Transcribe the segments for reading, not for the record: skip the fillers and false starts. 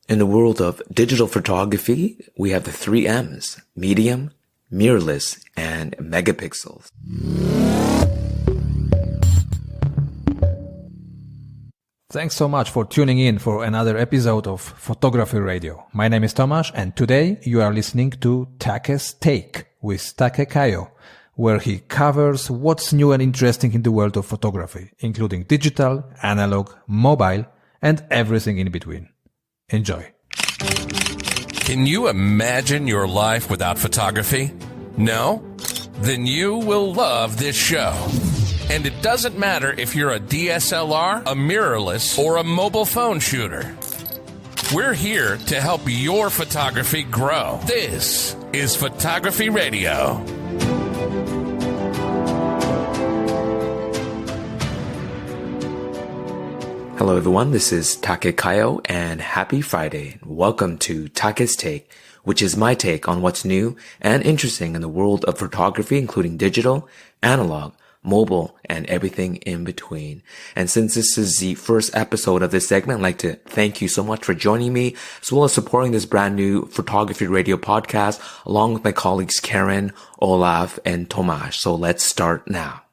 In the world of digital photography, we have the three M's: medium, mirrorless, and megapixels. Thanks so much for tuning in for another episode of Photography Radio. My name is Tomasz, and today you are listening to Take's Take with Kayo, where he covers what's new and interesting in the world of photography, including digital, analog, mobile, and everything in between. Enjoy. Can you imagine your life without photography? No? Then you will love this show. And it doesn't matter if you're a DSLR, a mirrorless, or a mobile phone shooter. We're here to help your photography grow. This is Photography Radio. Hello everyone, this is Kayo, and happy Friday. Welcome to Take's Take, which is my take on what's new and interesting in the world of photography, including digital, analog, mobile, and everything in between. And since this is the first episode of this segment, I'd like to thank you so much for joining me, as well as supporting this brand new Photography Radio podcast, along with my colleagues Karen, Olaf, and Tomasz. So let's start now.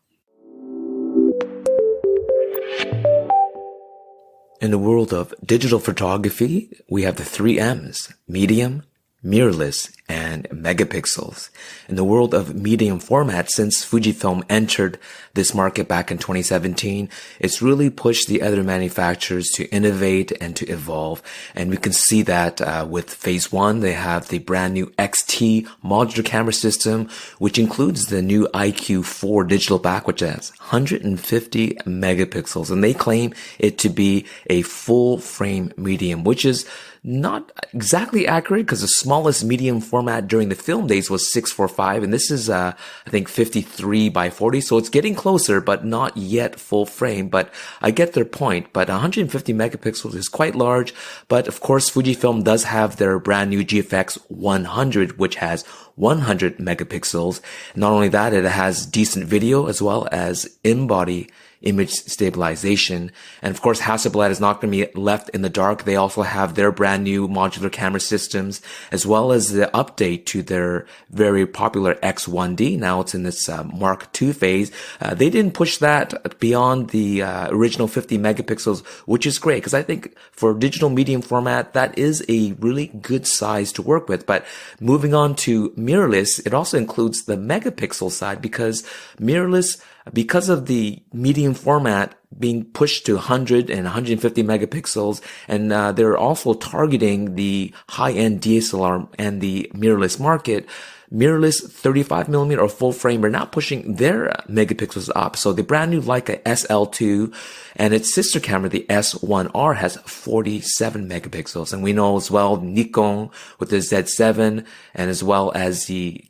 In the world of digital photography, we have the three M's: medium, mirrorless, and megapixels. In the world of medium format, since Fujifilm entered this market back in 2017, it's really pushed the other manufacturers to innovate and to evolve. And we can see that with phase one, they have the brand new XT modular camera system, which includes the new IQ4 digital back, which has 150 megapixels. And they claim it to be a full frame medium, which is not exactly accurate because the smallest medium format during the film days was 645, and this is I think 53 by 40, so it's getting closer but not yet full frame. But I get their point. But 150 megapixels is quite large. But of course Fujifilm does have their brand new GFX 100, which has 100 megapixels. Not only that, it has decent video as well as in-body image stabilization. And of course, Hasselblad is not going to be left in the dark. They also have their brand new modular camera systems, as well as the update to their very popular X1D. Now it's in this Mark II phase. They didn't push that beyond the original 50 megapixels, which is great, because I think for digital medium format, that is a really good size to work with. But moving on to mirrorless, it also includes the megapixel side, because mirrorless, because of the medium format being pushed to 100 and 150 megapixels, and they're also targeting the high-end DSLR and the mirrorless market. Mirrorless 35 millimeter or full frame are now pushing their megapixels up. So the brand new Leica SL2 and its sister camera, the S1R, has 47 megapixels. And we know as well Nikon with the Z7, and as well as the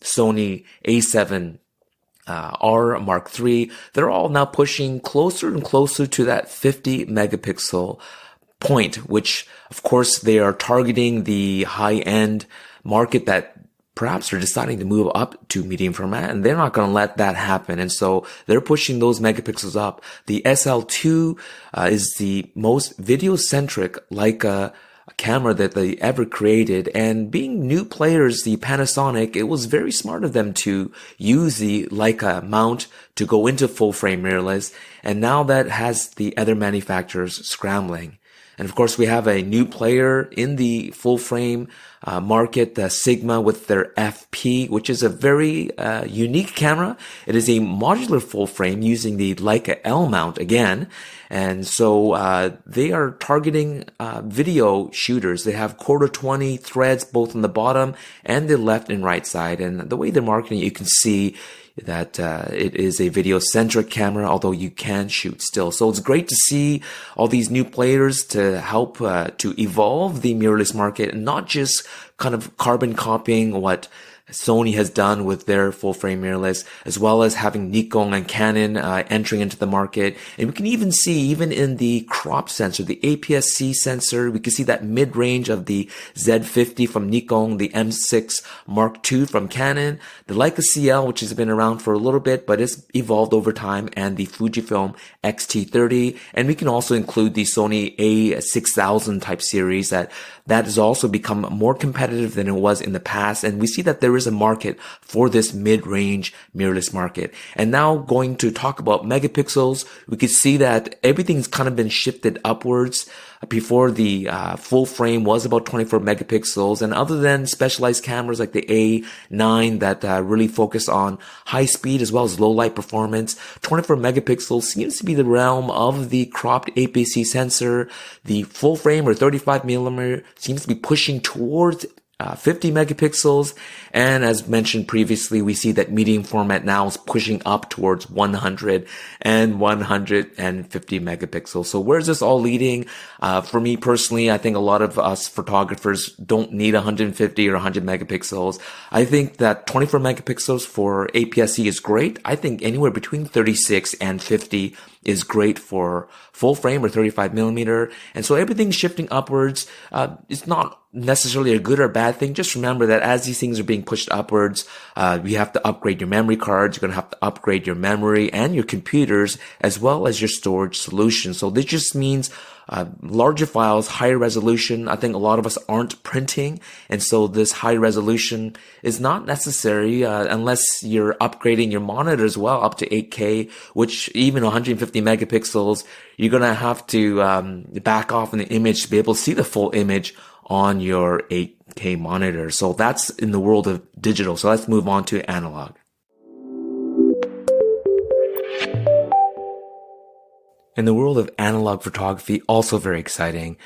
Sony A7 R Mark III, they're all now pushing closer and closer to that 50 megapixel point, which of course they are targeting the high-end market that perhaps are deciding to move up to medium format, and they're not going to let that happen. And so they're pushing those megapixels up. The SL2 is the most video-centric Leica camera that they ever created, and being new players, the Panasonic, it was very smart of them to use the Leica mount to go into full frame mirrorless, and now that has the other manufacturers scrambling. And of course, we have a new player in the full frame market, the Sigma, with their FP, which is a very unique camera. It is a modular full frame using the Leica L mount again. And so they are targeting video shooters. They have quarter 20 threads both on the bottom and the left and right side. And the way they're marketing, you can see that it is a video-centric camera, although you can shoot still. So it's great to see all these new players to help to evolve the mirrorless market, and not just kind of carbon copying what Sony has done with their full-frame mirrorless, as well as having Nikon and Canon entering into the market. And we can even see, even in the crop sensor, the APS-C sensor, we can see that mid-range of the Z50 from Nikon, the M6 Mark II from Canon, the Leica CL, which has been around for a little bit, but it's evolved over time, and the Fujifilm X-T30. And we can also include the Sony A6000 type series that has also become more competitive than it was in the past. And we see that there is a market for this mid-range mirrorless market. And now going to talk about megapixels, we can see that everything's kind of been shifted upwards. Before, the full frame was about 24 megapixels, and other than specialized cameras like the A9 that really focus on high speed as well as low light performance, 24 megapixels seems to be the realm of the cropped APS-C sensor. The full frame or 35 millimeter seems to be pushing towards 50 megapixels. And as mentioned previously, we see that medium format now is pushing up towards 100 and 150 megapixels. So where's this all leading? For me personally, I think a lot of us photographers don't need 150 or 100 megapixels. I think that 24 megapixels for APS-C is great. I think anywhere between 36 and 50 is great for full frame or 35 millimeter. And so everything's shifting upwards. It's not necessarily a good or bad thing. Just remember that as these things are being pushed upwards, you have to upgrade your memory cards. You're going to have to upgrade your memory and your computers as well as your storage solution. So this just means larger files, higher resolution. I think a lot of us aren't printing, and so this high resolution is not necessary unless you're upgrading your monitor as well up to 8K, which even 150 megapixels, you're gonna have to back off in the image to be able to see the full image on your 8K monitor. So that's in the world of digital. So let's move on to analog. In the world of analog photography, also very exciting.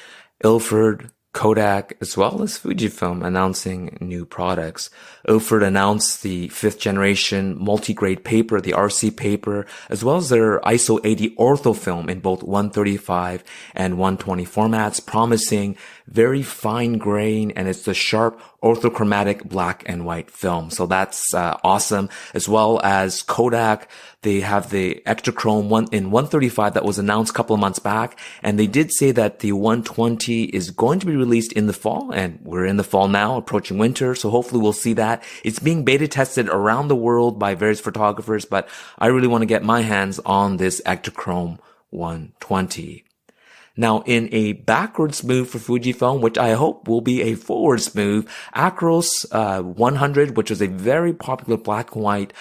Ilford, Kodak, as well as Fujifilm announcing new products. Ilford announced the 5th generation multi-grade paper, the RC paper, as well as their ISO 80 ortho film in both 135 and 120 formats, promising very fine grain, and it's the sharp orthochromatic black and white film. So that's awesome. As well as Kodak, they have the extra chrome one in 135 that was announced a couple of months back, and they did say that the 120 is going to be released in the fall, and we're in the fall now, approaching winter, so hopefully we'll see that. It's being beta tested around the world by various photographers, but I really want to get my hands on this Ektachrome 120. Now, in a backwards move for Fujifilm, which I hope will be a forwards move, Acros 100, which was a very popular black and white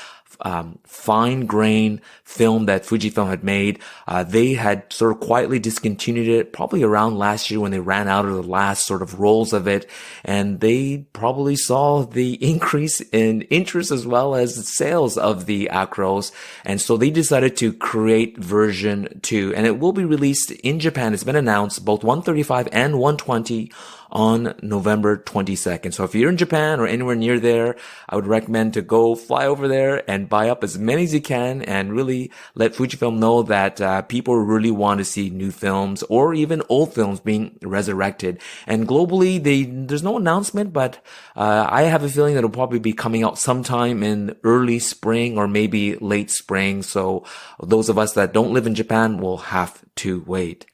fine grain film that Fujifilm had made. They had sort of quietly discontinued it probably around last year when they ran out of the last sort of rolls of it. And they probably saw the increase in interest as well as sales of the Acros. And so they decided to create version 2, and it will be released in Japan. It's been announced, both 135 and 120 on November 22nd. So if you're in Japan or anywhere near there, I would recommend to go fly over there and buy up as many as you can and really let Fujifilm know that people really want to see new films or even old films being resurrected. And globally, there's no announcement, but I have a feeling that it'll probably be coming out sometime in early spring or maybe late spring. So those of us that don't live in Japan will have to wait.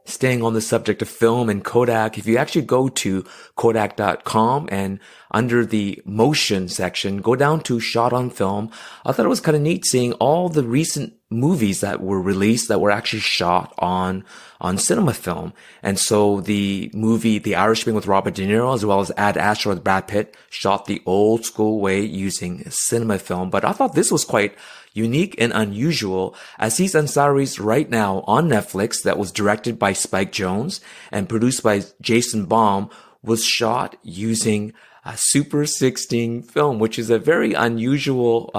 Staying on the subject of film and Kodak, if you actually go to Kodak.com and under the motion section, go down to shot on film, I thought it was kind of neat seeing all the recent movies that were released that were actually shot on cinema film. And so the movie The Irishman with Robert De Niro, as well as Ad Astra with Brad Pitt, shot the old school way using cinema film. But I thought this was quite unique and unusual. Aziz Ansari's Right Now on Netflix, that was directed by Spike Jonze and produced by Jason Baum, was shot using a Super 16 film, which is a very unusual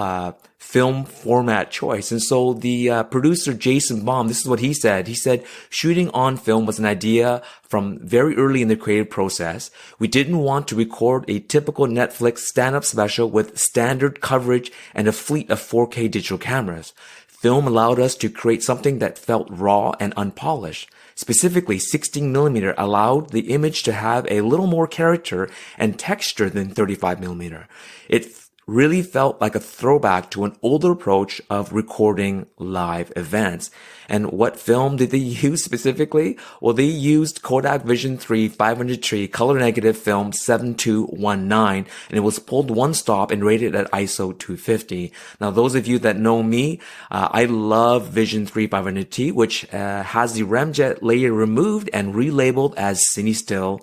film format choice. And so the producer Jason Baum, this is what he said. He said, shooting on film was an idea from very early in the creative process. We didn't want to record a typical Netflix stand-up special with standard coverage and a fleet of 4K digital cameras. Film allowed us to create something that felt raw and unpolished. Specifically, 16mm allowed the image to have a little more character and texture than 35mm. It really felt like a throwback to an older approach of recording live events. And what film did they use specifically? Well, they used Kodak Vision 3 500 color negative film 7219, and it was pulled one stop and rated at ISO 250. Now, those of you that know me, I love Vision 3 500T, which has the remjet layer removed and relabeled as CineStill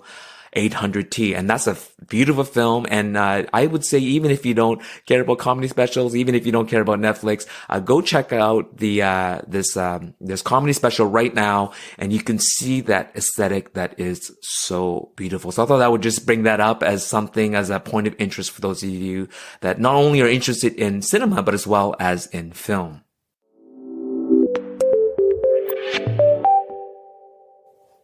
800T, and that's a beautiful film. And I would say, even if you don't care about comedy specials, even if you don't care about Netflix, go check out the this comedy special right now, and you can see that aesthetic that is so beautiful. So I thought I would just bring that up as something, as a point of interest for those of you that not only are interested in cinema, but as well as in film.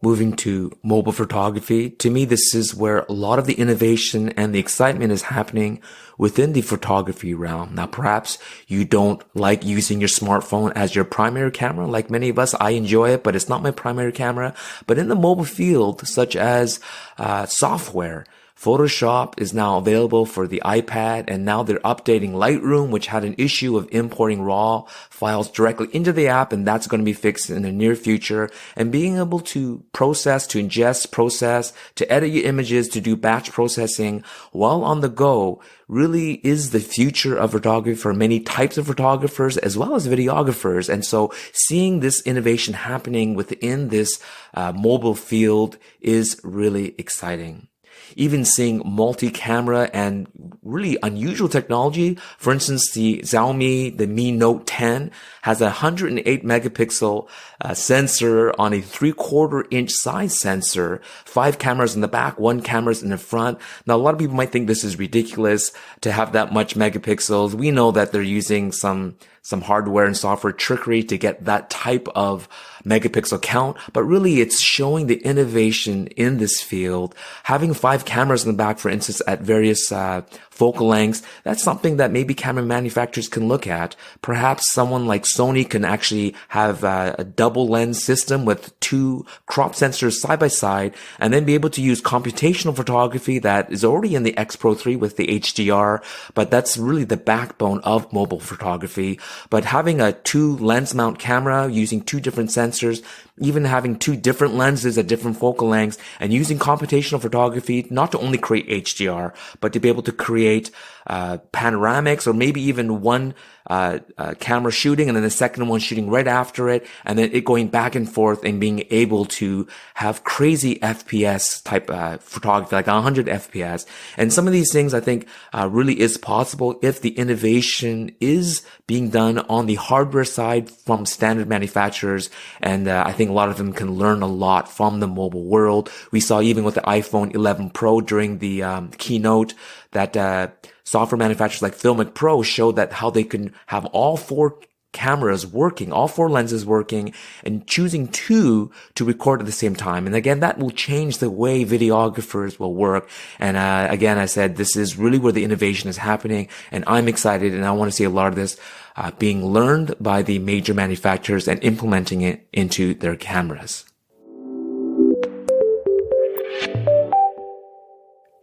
Moving to mobile photography, to me, this is where a lot of the innovation and the excitement is happening within the photography realm. Now, perhaps you don't like using your smartphone as your primary camera. Like many of us, I enjoy it, but it's not my primary camera. But in the mobile field, such as software, Photoshop is now available for the iPad, and now they're updating Lightroom, which had an issue of importing RAW files directly into the app, and that's going to be fixed in the near future. And being able to process, to ingest, process, to edit your images, to do batch processing while on the go really is the future of photography for many types of photographers as well as videographers. And so seeing this innovation happening within this mobile field is really exciting. Even seeing multi-camera and really unusual technology. For instance, the Xiaomi, the Mi Note 10 has a 108 megapixel sensor on a 3/4 inch size sensor, 5 cameras in the back, 1 camera in the front. Now, a lot of people might think this is ridiculous to have that much megapixels. We know that they're using some hardware and software trickery to get that type of megapixel count, but really it's showing the innovation in this field. Having 5 cameras in the back, for instance, at various focal lengths, that's something that maybe camera manufacturers can look at. Perhaps someone like Sony can actually have a double lens system with 2 crop sensors side by side, and then be able to use computational photography that is already in the X Pro 3 with the HDR, but that's really the backbone of mobile photography. But having a 2 lens mount camera using 2 different sensors, even having 2 different lenses at different focal lengths, and using computational photography not to only create HDR, but to be able to create panoramics, or maybe even one camera shooting and then the second one shooting right after it, and then it going back and forth, and being able to have crazy FPS type photography, like 100 FPS. And some of these things I think really is possible if the innovation is being done on the hardware side from standard manufacturers. And I think a lot of them can learn a lot from the mobile world. We saw even with the iPhone 11 Pro during the keynote that software manufacturers like Filmic Pro showed that how they can have all 4 cameras working, all 4 lenses working, and choosing 2 to record at the same time. And again, that will change the way videographers will work. And again, I said this is really where the innovation is happening, and I'm excited, and I want to see a lot of this being learned by the major manufacturers and implementing it into their cameras.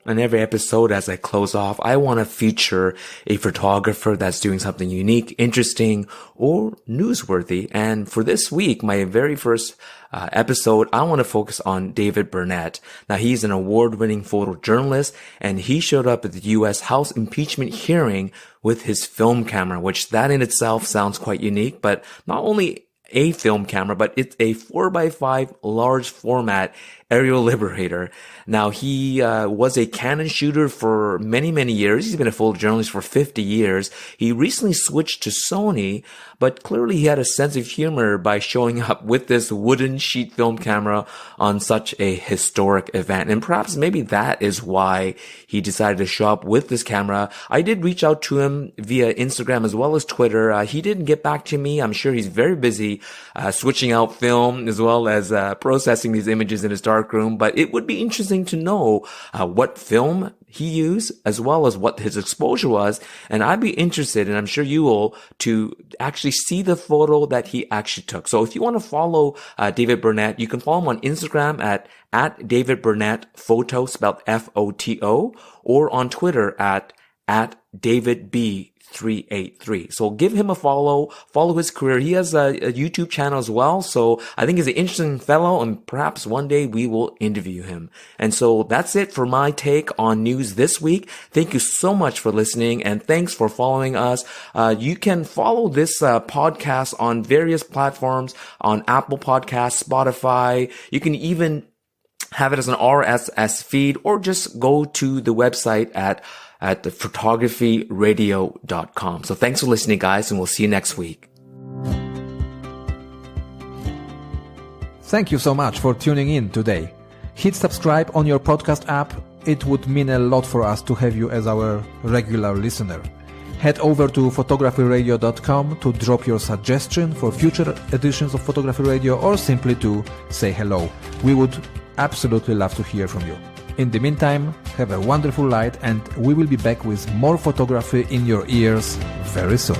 In every episode, as I close off, I want to feature a photographer that's doing something unique, interesting, or newsworthy. And for this week, my very first episode, I want to focus on David Burnett. Now, he's an award-winning photojournalist, and he showed up at the U.S. House impeachment hearing with his film camera, which that in itself sounds quite unique, but not only a film camera, but it's a 4x5 large format aerial liberator. Now, he was a Canon shooter for many, many years. He's been a photojournalist for 50 years. He recently switched to Sony, but clearly he had a sense of humor by showing up with this wooden sheet film camera on such a historic event. And perhaps maybe that is why he decided to show up with this camera. I did reach out to him via Instagram as well as Twitter. He didn't get back to me. I'm sure he's very busy be switching out film as well as processing these images in his darkroom. But it would be interesting to know what film he used as well as what his exposure was. And I'd be interested, and I'm sure you will, to actually see the photo that he actually took. So if you want to follow David Burnett, you can follow him on Instagram at David Burnett Photo, spelled F-O-T-O, or on Twitter at David B 383. So give him a follow his career. He has a YouTube channel as well. So I think he's an interesting fellow, and perhaps one day we will interview him. And so that's it for my take on news this week. Thank you so much for listening, and thanks for following us. You can follow this podcast on various platforms, on Apple Podcasts, Spotify. You can even have it as an RSS feed, or just go to the website at the photographyradio.com. So thanks for listening, guys, and we'll see you next week. Thank you so much for tuning in today. Hit subscribe on your podcast app. It would mean a lot for us to have you as our regular listener. Head over to photographyradio.com to drop your suggestion for future editions of Photography Radio, or simply to say hello. We would absolutely love to hear from you. In the meantime, have a wonderful night, and we will be back with more photography in your ears very soon.